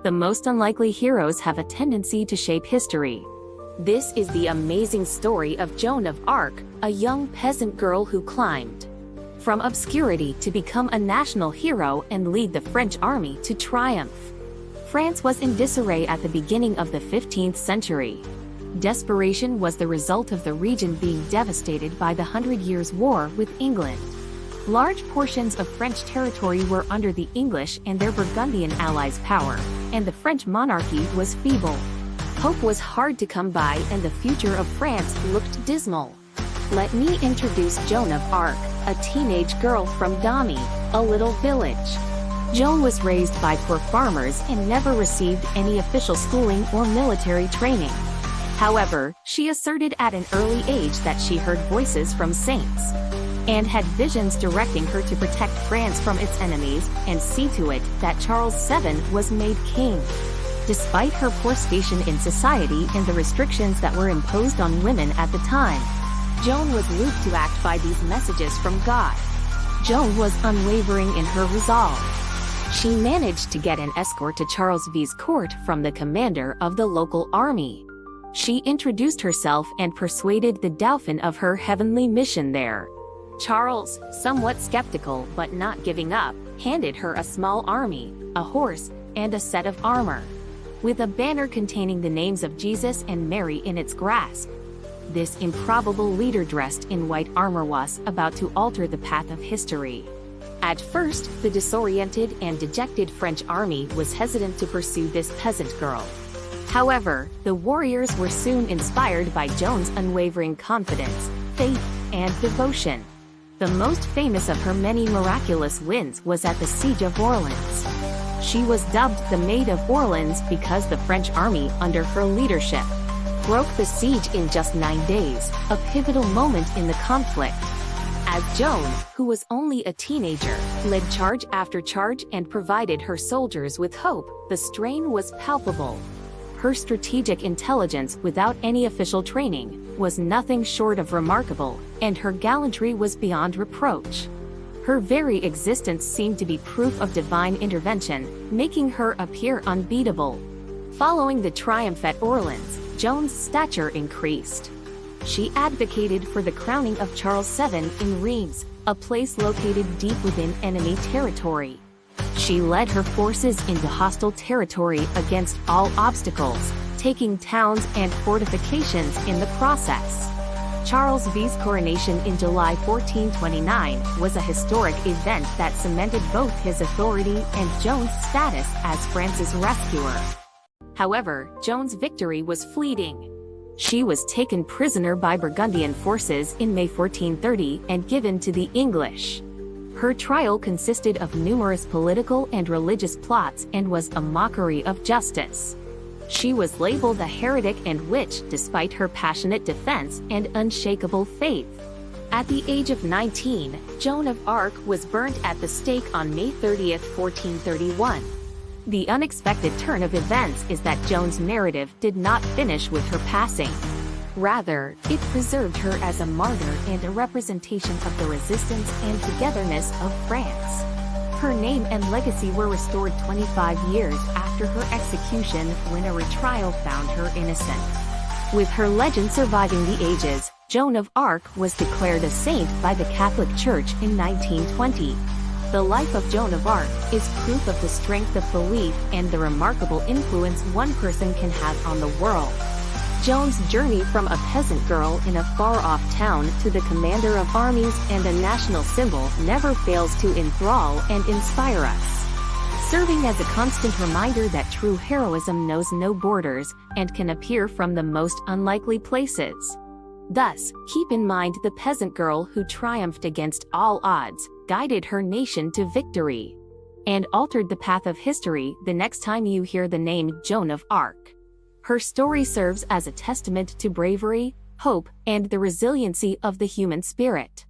The most unlikely heroes have a tendency to shape history. This is the amazing story of Joan of Arc, a young peasant girl who climbed from obscurity to become a national hero and lead the French army to triumph. France was in disarray at the beginning of the 15th century. Desperation was the result of the region being devastated by the Hundred Years' War with England. Large portions of French territory were under the English and their Burgundian allies' power, and the French monarchy was feeble. Hope was hard to come by and the future of France looked dismal. Let me introduce Joan of Arc, a teenage girl from Dami, a little village. Joan was raised by poor farmers and never received any official schooling or military training. However, she asserted at an early age that she heard voices from saints and had visions directing her to protect France from its enemies and see to it that Charles VII was made king. Despite her poor station in society and the restrictions that were imposed on women at the time, Joan was moved to act by these messages from God. Joan was unwavering in her resolve. She managed to get an escort to Charles V's court from the commander of the local army. She introduced herself and persuaded the Dauphin of her heavenly mission there. Charles, somewhat skeptical but not giving up, handed her a small army, a horse, and a set of armor, with a banner containing the names of Jesus and Mary in its grasp. This improbable leader dressed in white armor was about to alter the path of history. At first, the disoriented and dejected French army was hesitant to pursue this peasant girl. However, the warriors were soon inspired by Joan's unwavering confidence, faith, and devotion. The most famous of her many miraculous wins was at the Siege of Orleans. She was dubbed the Maid of Orleans because the French army, under her leadership, broke the siege in just 9 days, a pivotal moment in the conflict. As Joan, who was only a teenager, led charge after charge and provided her soldiers with hope, the strain was palpable. Her strategic intelligence, without any official training, was nothing short of remarkable, and her gallantry was beyond reproach. Her very existence seemed to be proof of divine intervention, making her appear unbeatable. Following the triumph at Orleans, Joan's stature increased. She advocated for the crowning of Charles VII in Reims, a place located deep within enemy territory. She led her forces into hostile territory against all obstacles, taking towns and fortifications in the process. Charles V's coronation in July 1429 was a historic event that cemented both his authority and Joan's status as France's rescuer. However, Joan's victory was fleeting. She was taken prisoner by Burgundian forces in May 1430 and given to the English. Her trial consisted of numerous political and religious plots and was a mockery of justice. She was labeled a heretic and witch despite her passionate defense and unshakable faith. At the age of 19, Joan of Arc was burnt at the stake on May 30, 1431. The unexpected turn of events is that Joan's narrative did not finish with her passing. Rather, it preserved her as a martyr and a representation of the resistance and togetherness of France. Her name and legacy were restored 25 years after her execution when a retrial found her innocent. With her legend surviving the ages, Joan of Arc was declared a saint by the Catholic Church in 1920. The life of Joan of Arc is proof of the strength of belief and the remarkable influence one person can have on the world. Joan's journey from a peasant girl in a far-off town to the commander of armies and a national symbol never fails to enthrall and inspire us, serving as a constant reminder that true heroism knows no borders and can appear from the most unlikely places. Thus, keep in mind the peasant girl who triumphed against all odds, guided her nation to victory, and altered the path of history the next time you hear the name Joan of Arc. Her story serves as a testament to bravery, hope, and the resiliency of the human spirit.